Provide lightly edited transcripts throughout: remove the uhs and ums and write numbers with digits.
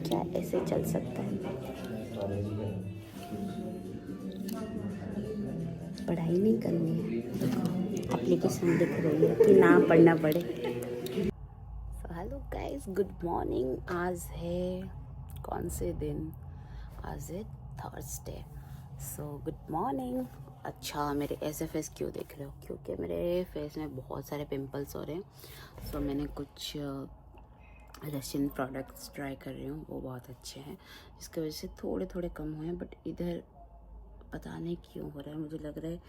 क्या ऐसे चल सकता है? पढ़ाई नहीं करनी है, एप्लीकेशन लिख रही है कि ना पढ़ना पड़े। So hello guys, good morning. आज है कौन से दिन? आज है थर्सडे। So good morning. अच्छा, मेरे ऐसे फेस क्यों देख रहे हो? क्योंकि मेरे फेस में बहुत सारे पिंपल्स हो रहे हैं। सो मैंने कुछ रशियन प्रोडक्ट्स ट्राई कर रही हूँ, वो बहुत अच्छे हैं, जिसकी वजह से थोड़े थोड़े कम हुए हैं। बट इधर पता नहीं क्यों हो रहा है, मुझे लग रहा है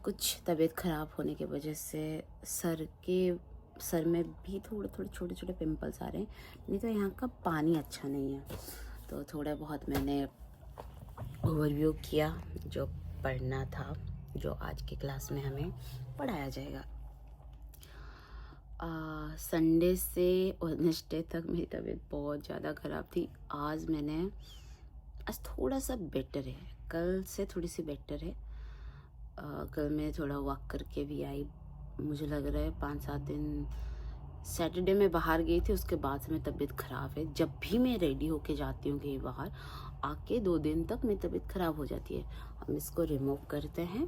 कुछ तबीयत ख़राब होने की वजह से सर में भी थोड़े थोड़े छोटे छोटे पिंपल्स आ रहे हैं। नहीं तो यहाँ का पानी अच्छा नहीं है। तो थोड़ा बहुत मैंने ओवरव्यू किया जो पढ़ना था, जो आज की क्लास में हमें पढ़ाया जाएगा। संडे से वेडनेसडे तक मेरी तबीयत बहुत ज़्यादा ख़राब थी। आज थोड़ा सा बेटर है, कल से थोड़ी सी बेटर है। कल मैं थोड़ा वॉक करके भी आई। मुझे लग रहा है 5-7 दिन, सैटरडे में बाहर गई थी, उसके बाद से मेरी तबीयत ख़राब है। जब भी मैं रेडी होके जाती हूँ कहीं बाहर, आके 2 दिन तक मेरी तबीयत ख़राब हो जाती है। हम इसको रिमूव करते हैं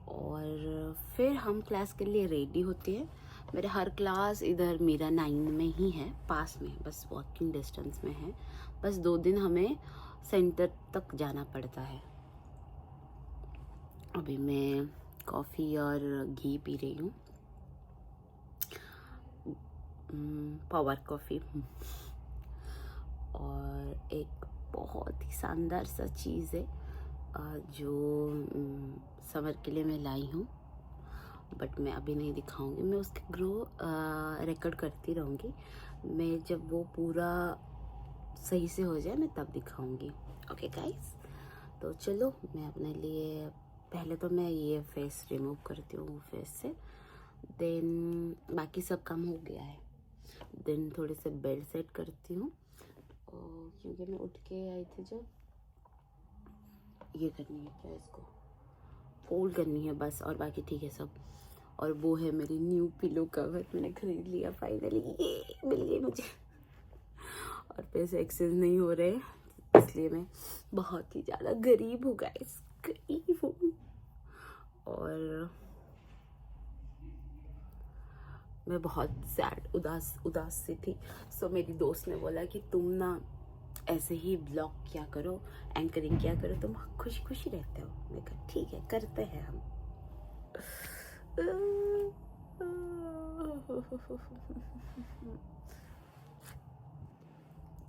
और फिर हम क्लास के लिए रेडी होते हैं। मेरे हर क्लास इधर मीरा 9 में ही है, पास में, बस वॉकिंग डिस्टेंस में है। बस 2 दिन हमें सेंटर तक जाना पड़ता है। अभी मैं कॉफ़ी और घी पी रही हूँ, पावर कॉफ़ी। और एक बहुत ही शानदार सा चीज़ है जो समर के लिए मैं लाई हूँ, बट मैं अभी नहीं दिखाऊंगी। मैं उसके ग्रो रिकॉर्ड करती रहूँगी। मैं जब वो पूरा सही से हो जाए मैं तब दिखाऊंगी। ओके गाइस, तो चलो मैं अपने लिए पहले तो मैं ये फेस रिमूव करती हूँ फेस से, देन बाकी सब काम हो गया है। देन थोड़े से बेड सेट करती हूँ, क्योंकि मैं उठ के आई थी जब, ये करनी है क्या, इसको फोल्ड करनी है बस, और बाकी ठीक है सब। और वो है मेरी न्यू पिलो कवर, मैंने खरीद लिया फाइनली, ये मिल गई मुझे। और पैसे एक्सेस नहीं हो रहे, इसलिए मैं बहुत ही ज़्यादा गरीब हूँ गाइस, गरीब हूँ। और मैं बहुत सैड, उदास सी थी। सो मेरी दोस्त ने बोला कि तुम ना ऐसे ही ब्लॉग किया करो, एंकरिंग किया करो, तुम खुशी खुशी रहते हो। मैं कहा ठीक है, करते हैं हम।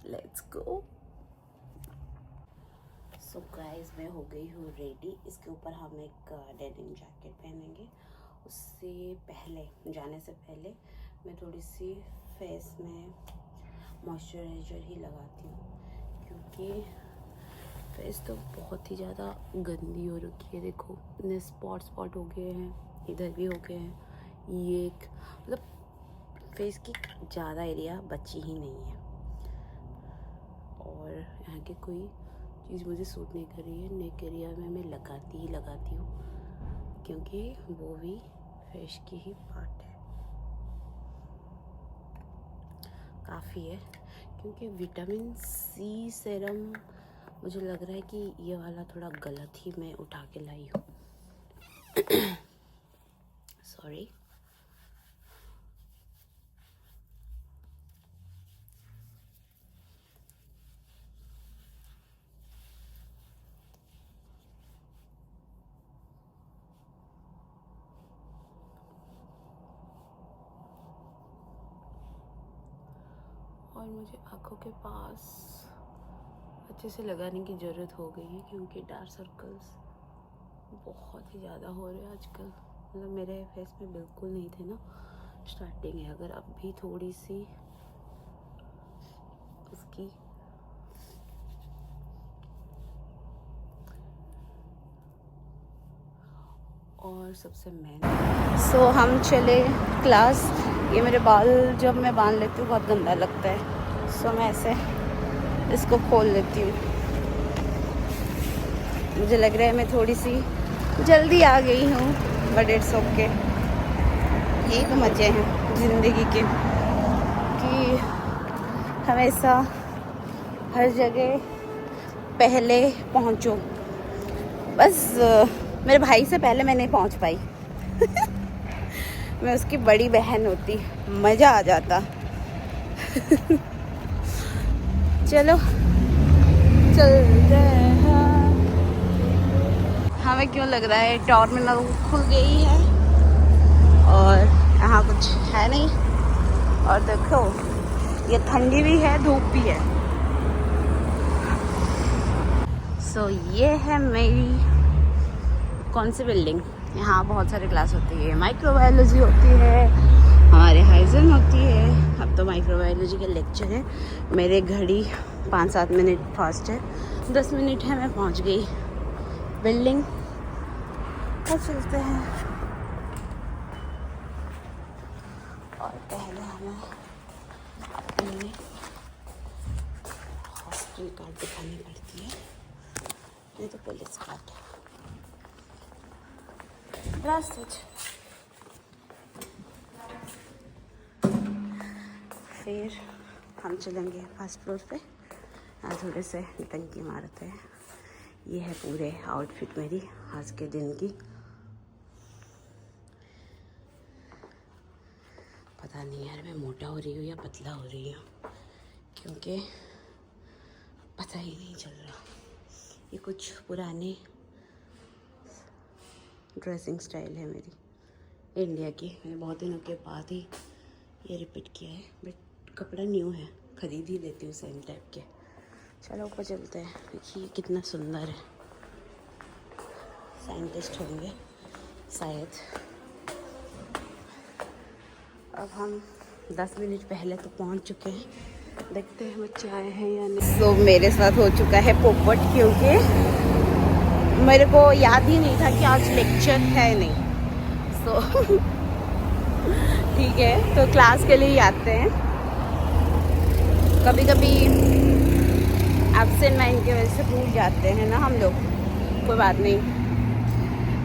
Let's go. सो गाइस, मैं हो गई हूँ रेडी। इसके ऊपर हम एक डेनिम जैकेट पहनेंगे। उससे पहले, जाने से पहले मैं थोड़ी सी फेस में मॉइस्चराइज़र ही लगाती हूँ, क्योंकि फेस तो बहुत ही ज़्यादा गंदी हो रखी है। देखो, इतने स्पॉट हो गए हैं, इधर भी हो गए हैं। ये एक मतलब फेस की ज़्यादा एरिया बची ही नहीं है। और यहाँ की कोई चीज़ मुझे सूट नहीं कर रही है। नेक एरिया में मैं लगाती हूँ, क्योंकि वो भी फेस की ही पार्ट है। काफ़ी है, क्योंकि विटामिन सी सीरम मुझे लग रहा है कि ये वाला थोड़ा गलत ही मैं उठा के लाई हूँ। सॉरी। और मुझे आँखों के पास अच्छे से लगाने की ज़रूरत हो गई है, क्योंकि डार्क सर्कल्स बहुत ही ज़्यादा हो रहे हैं आजकल। मतलब मेरे फेस में बिल्कुल नहीं थे ना, स्टार्टिंग है। अगर अब भी थोड़ी सी उसकी और सबसे मेन हम चले क्लास। ये मेरे बाल जब मैं बांध लेती हूँ बहुत गंदा लगता है। मैं ऐसे इसको खोल लेती हूँ। मुझे लग रहा है मैं थोड़ी सी जल्दी आ गई हूँ। But it's okay. यही तो मज़े हैं ज़िंदगी के कि हमेशा हर जगह पहले पहुंचो। बस मेरे भाई से पहले मैं नहीं पहुंच पाई। मैं उसकी बड़ी बहन होती, मज़ा आ जाता। चलो चलते हैं। हमें क्यों लग रहा है टर्मिनल खुल गई है और यहाँ कुछ है नहीं। और देखो ये ठंडी भी है, धूप भी है। सो ये है मेरी कौन सी बिल्डिंग। यहाँ बहुत सारे क्लास होती है, माइक्रोबायोलॉजी होती है, हमारे हाइजीन होती है। अब तो माइक्रोबायोलॉजी के लेक्चर है। मेरे घड़ी 5-7 मिनट फास्ट है, 10 मिनट है मैं पहुँच गई बिल्डिंग। और चलते हैं। और पहले हमें अपनी हॉस्टल कार्ड दिखानी पड़ती है, ये तो पुलिस कार्ड है। फिर हम चलेंगे फर्स्ट फ्लोर पे। यहाँ थोड़े से टंकी मारते हैं। ये है पूरे आउटफिट मेरी आज के दिन की। पता नहीं यार मैं मोटा हो रही हूँ या पतला हो रही हूँ, क्योंकि पता ही नहीं चल रहा। ये कुछ पुराने ड्रेसिंग स्टाइल है मेरी इंडिया की। मैंने बहुत दिनों के बाद ही ये रिपीट किया है, बट कपड़ा न्यू है, ख़रीद ही लेती हूँ सेम टाइप के। चलो ऊपर चलते हैं। देखिए कितना सुंदर है। साइंटिस्ट होंगे शायद। अब हम 10 मिनट पहले तो पहुंच चुके हैं। देखते हैं बच्चे आए हैं या नहीं। तो मेरे साथ हो चुका है पोपट, क्योंकि मेरे को याद ही नहीं था कि आज लेक्चर है नहीं। सो ठीक है, तो क्लास के लिए ही आते हैं। कभी कभी एब्सेंट माइंड की वजह से भूल जाते हैं ना हम लोग। कोई बात नहीं,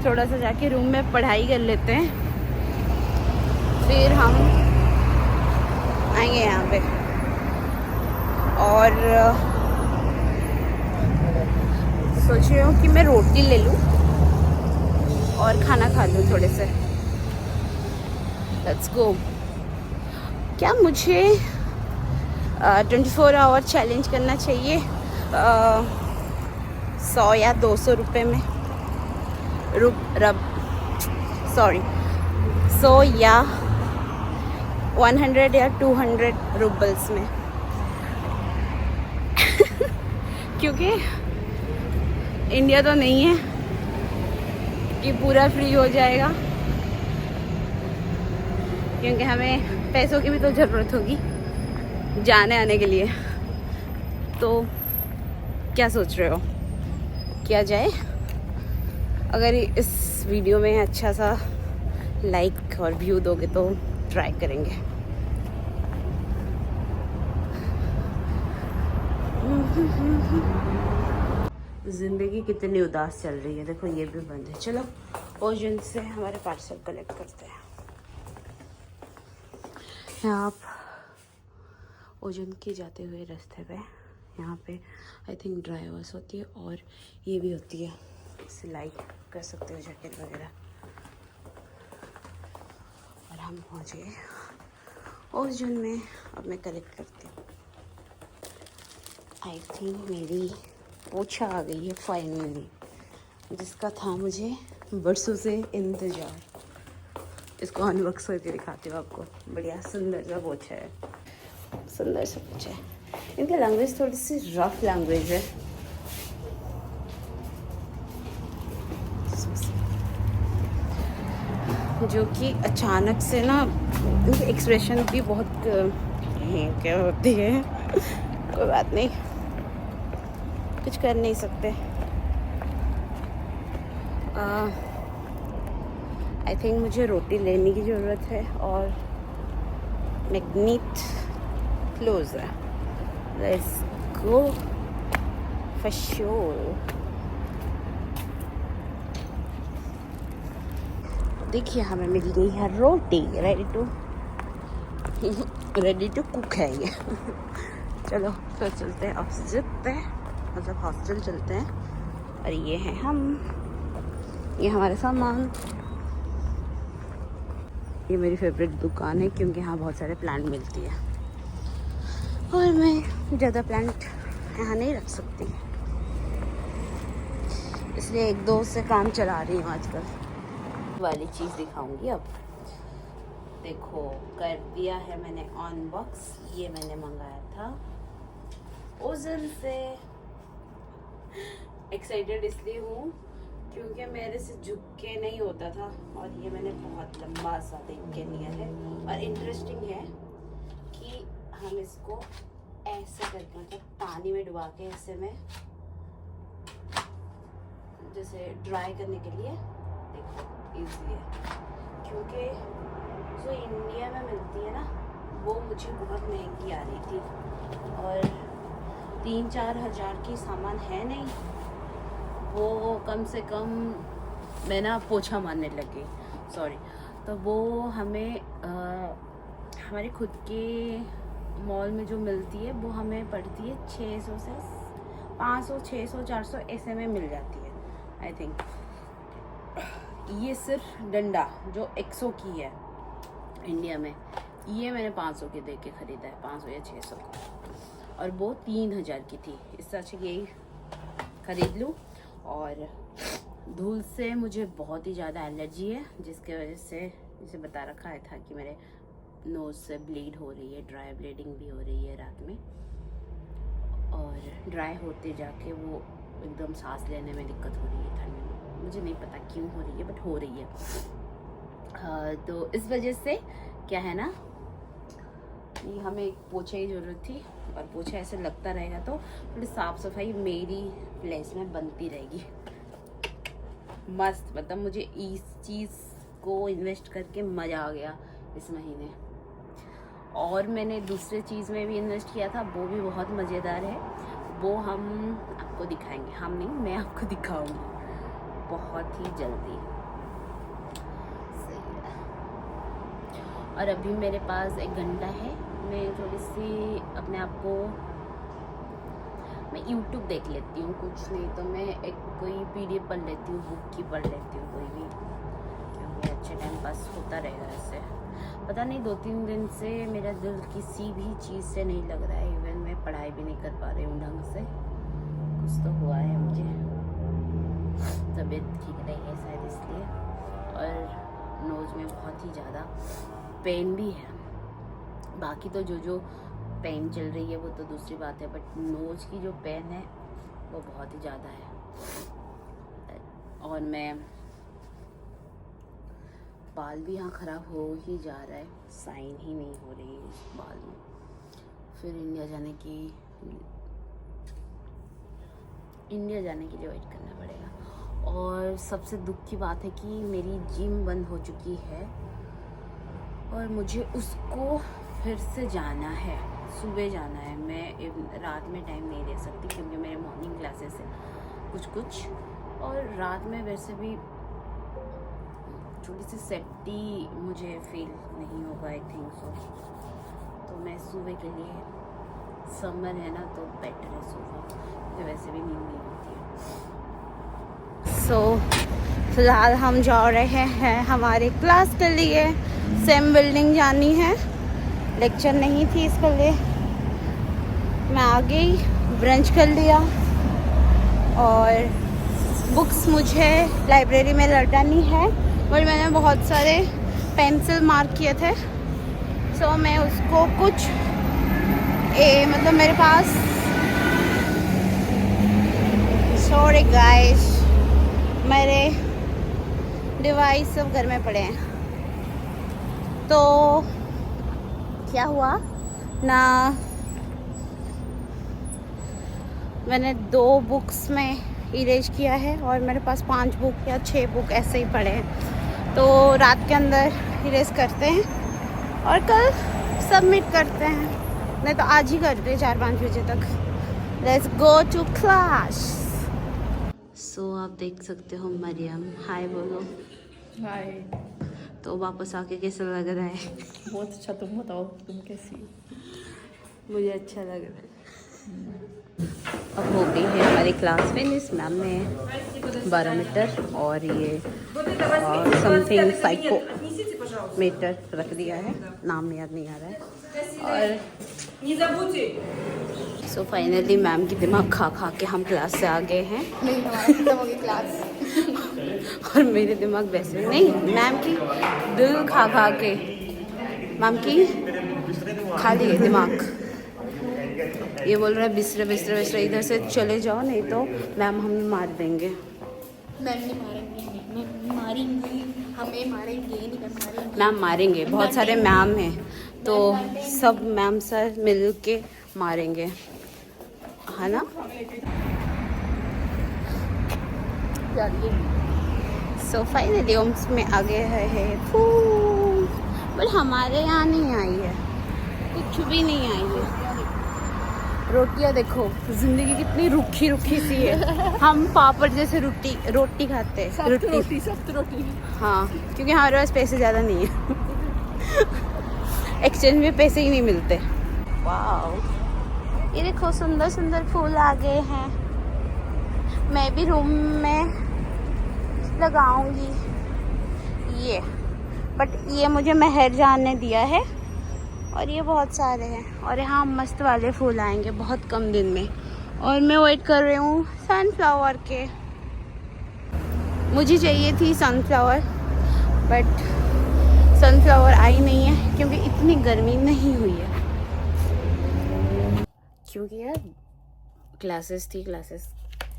थोड़ा सा जाके रूम में पढ़ाई कर लेते हैं, फिर हम आएंगे यहाँ पे। और सोच रही हूँ कि मैं रोटी ले लूँ और खाना खा लूँ थोड़े से। Let's go. क्या मुझे 24 आवर चैलेंज करना चाहिए 100 या 200 रुपये में? 100 या 100 या 200 रूबल्स में। क्योंकि इंडिया तो नहीं है कि पूरा फ्री हो जाएगा, क्योंकि हमें पैसों की भी तो ज़रूरत होगी जाने आने के लिए। तो क्या सोच रहे हो, किया जाए? अगर इस वीडियो में अच्छा सा लाइक और व्यू दोगे तो ट्राई करेंगे। ज़िंदगी कितनी उदास चल रही है। देखो ये भी बंद है। चलो ओजन से हमारे पार्सल कलेक्ट करते हैं। यहाँ आप ओजन के जाते हुए रास्ते पे यहाँ पे आई थिंक ड्राइवर्स होती है और ये भी होती है, सिलाई कर सकते हो जैकेट वगैरह। और हम पहुँच गए ओजन में। अब मैं कलेक्ट करती हूँ। आई थिंक मेरी पोछा आ गई है फाइनली, जिसका था मुझे बरसों से इंतज़ार। इसको अनबॉक्स करके दिखाती हूँ आपको। बढ़िया सुंदर सा पोछा है, सुंदर सा पोछा है। इनकी लैंग्वेज थोड़ी सी रफ लैंग्वेज है। जो कि अचानक से ना इनके एक्सप्रेशन भी बहुत क्या होती है। कोई बात नहीं, कुछ कर नहीं सकते। आई थिंक मुझे रोटी लेने की ज़रूरत है और मैग्नेट क्लोज है। Let's go for sure. देखिए हमें मिल गई है रोटी, रेडी टू कुक है ये। चलो फिर चलते हैं ऑफिस पे, मतलब हॉस्टल चलते हैं। और ये हैं हम, ये हमारे सामान। ये मेरी फेवरेट दुकान है क्योंकि यहाँ बहुत सारे प्लांट मिलती है और मैं ज़्यादा प्लांट यहाँ नहीं रख सकती, इसलिए एक दो से काम चला रही हूँ आजकल। वाली चीज़ दिखाऊंगी अब। देखो कर दिया है मैंने अनबॉक्स। ये मैंने मंगाया था ओजन से। एक्साइटेड इसलिए हूँ क्योंकि मेरे से झुक के नहीं होता था और ये मैंने बहुत लंबा सा देख के लिया है। और इंटरेस्टिंग है कि हम इसको ऐसे करके, मतलब पानी में डुबा के ऐसे में जैसे ड्राई करने के लिए, देखो इजी है। क्योंकि जो इंडिया में मिलती है ना वो मुझे बहुत महंगी आ रही थी और 3-4 हज़ार की सामान है नहीं, वो कम से कम मैं ना पोछा मारने लगी, सॉरी। तो वो हमें हमारे खुद के मॉल में जो मिलती है वो हमें पड़ती है 600 से 500, 600, 400 ऐसे में मिल जाती है आई थिंक। ये सिर्फ डंडा जो 100 की है इंडिया में, ये मैंने 500 के दे के ख़रीदा है, 500 या 600 का, और वो 3000 की थी। इससे अच्छा यही ख़रीद लूँ। और धूल से मुझे बहुत ही ज़्यादा एलर्जी है, जिसके वजह से इसे बता रखा है था कि मेरे नोज़ से ब्लीड हो रही है, ड्राई ब्लीडिंग भी हो रही है रात में, और ड्राई होते जाके वो एकदम सांस लेने में दिक्कत हो रही है ठंड में। मुझे नहीं पता क्यों हो रही है बट हो रही है। तो इस वजह से क्या है ना, ये हमें एक पोछे की ज़रूरत थी, और पोछा ऐसे लगता रहेगा तो थोड़ी साफ़ सफाई मेरी प्लेस में बनती रहेगी। मस्त, मतलब मुझे इस चीज़ को इन्वेस्ट करके मज़ा आ गया इस महीने। और मैंने दूसरे चीज़ में भी इन्वेस्ट किया था, वो भी बहुत मज़ेदार है, वो हम आपको दिखाएंगे। हम नहीं, मैं आपको दिखाऊंगी बहुत ही जल्दी। सही है। और अभी मेरे पास 1 घंटा है, मैं थोड़ी सी अपने आप को, मैं यूट्यूब देख लेती हूँ, कुछ नहीं तो मैं एक कोई PDF पढ़ लेती हूँ, बुक की पढ़ लेती हूँ कोई भी, क्योंकि अच्छे टाइम पास होता रहेगा ऐसे। पता नहीं 2-3 दिन से मेरा दिल किसी भी चीज़ से नहीं लग रहा है, इवन मैं पढ़ाई भी नहीं कर पा रही हूँ ढंग से। कुछ तो हुआ है मुझे, तबीयत ठीक नहीं है शायद इसलिए, और नोज़ में बहुत ही ज़्यादा पेन भी है। बाकी तो जो पेन चल रही है वो तो दूसरी बात है, बट नोज़ की जो पेन है वो बहुत ही ज़्यादा है। और मैं, बाल भी यहाँ ख़राब हो ही जा रहा है, साइन ही नहीं हो रही है इस बाल में। फिर इंडिया जाने के लिए वेट करना पड़ेगा। और सबसे दुख की बात है कि मेरी जिम बंद हो चुकी है और मुझे उसको फिर से जाना है, सुबह जाना है। मैं रात में टाइम नहीं दे सकती क्योंकि मेरे मॉर्निंग क्लासेस है कुछ, और रात में वैसे भी थोड़ी सी सेफ्टी मुझे फील नहीं होगा आई थिंक सो। तो मैं सुबह के लिए, समर है ना तो बेटर है सुबह, मुझे वैसे भी नींद नहीं होती है। सो फिलहाल हम जा रहे हैं हमारे क्लास के लिए, सेम बिल्डिंग जानी है, लेक्चर नहीं थी इसके लिए मैं आ गई, ब्रंच कर लिया। और बुक्स मुझे लाइब्रेरी में लौटानी है, और मैंने बहुत सारे पेंसिल मार्क किए थे, सो मैं उसको कुछ मतलब मेरे पास, सॉरी गाइस, मेरे डिवाइस सब घर में पड़े हैं। तो क्या हुआ ना, मैंने 2 बुक्स में इरेज किया है और मेरे पास 5 बुक या 6 बुक ऐसे ही पड़े हैं। तो रात के अंदर इरेज करते हैं और कल सबमिट करते हैं, नहीं तो आज ही करते हैं 4-5 बजे तक। Let's go to class. So आप देख सकते हो मरियम, हाय बोलो। हाय। तो वापस आके कैसा लग रहा है? बहुत अच्छा, तुम बताओ तुम कैसी हो? मुझे अच्छा लग रहा है। अब हो गई है हमारी क्लास फिनिश। मैम ने 12 मीटर और ये समथिंग साइको मीटर रख दिया है, नाम याद नहीं आ रहा है। और सो फाइनली मैम की दिमाग खा खा के हम क्लास से आ गए हैं। नहीं, हमारा खत्म हो गई क्लास। और मेरे दिमाग वैसे नहीं, मैम की दिल खा खा के, मैम की खा लिए दिमाग। ये बोल रहा है बिस्तरे बिस्तरे बिस्तरे इधर से चले जाओ, नहीं तो मैम हमें मार देंगे। मैम नहीं मारेंगे, मैम मारेंगी, हमें मारेंगे नहीं, मैम मारेंगे। मैम मारेंगे, बहुत सारे मैम हैं तो सब मैम सर मिल के मारेंगे, है ना? सो फाइनली ओम्स में आ गए है फूल, बट हमारे यहाँ नहीं आई है, कुछ भी नहीं आई है। रोटियाँ देखो, जिंदगी कितनी रुखी रुखी सी है। हम पापड़ जैसे रोटी खाते हैं, सख्त रोटी। हाँ, क्योंकि हमारे पास पैसे ज़्यादा नहीं है। एक्सचेंज में पैसे ही नहीं मिलते। वाह, ये देखो सुंदर सुंदर फूल आ गए हैं। मैं भी रूम में लगाऊंगी ये, बट ये मुझे मेहर जान ने दिया है और ये बहुत सारे हैं। और यहाँ मस्त वाले फूल आएंगे बहुत कम दिन में। और मैं वेट कर रही हूँ सनफ्लावर के। मुझे चाहिए थी सनफ्लावर, बट सनफ्लावर आई नहीं है क्योंकि इतनी गर्मी नहीं हुई है। क्योंकि यार क्लासेस थी, क्लासेस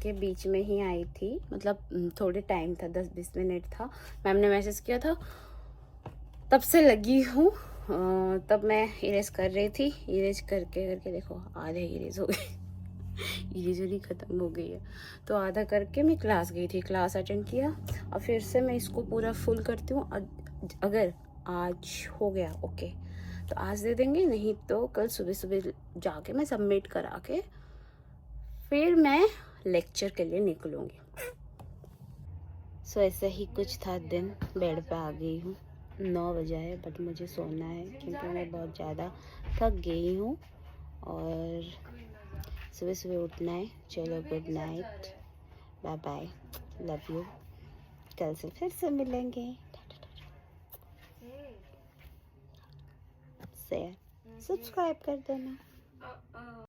के बीच में ही आई थी, मतलब थोड़े टाइम था, 10-20 मिनट था। मैम ने मैसेज किया था, तब से लगी हूँ। तब मैं इरेज कर रही थी, इरेज करके करके देखो आधे इरेज हो गए। इरेजर ही ख़त्म हो गई है। तो आधा करके मैं क्लास गई थी, क्लास अटेंड किया और फिर से मैं इसको पूरा फुल करती हूँ। अगर आज हो गया ओके तो आज दे देंगे, नहीं तो कल सुबह सुबह जाके मैं सबमिट करा के फिर मैं लेक्चर के लिए निकलूँगी। सो ऐसे ही कुछ था दिन। बेड पे आ गई हूँ, 9 बजे है, बट मुझे सोना है क्योंकि मैं बहुत ज़्यादा थक गई हूँ और सुबह सुबह उठना है। चलो good night, bye bye, love you. कल से फिर से मिलेंगे। शेयर सब्सक्राइब कर देना।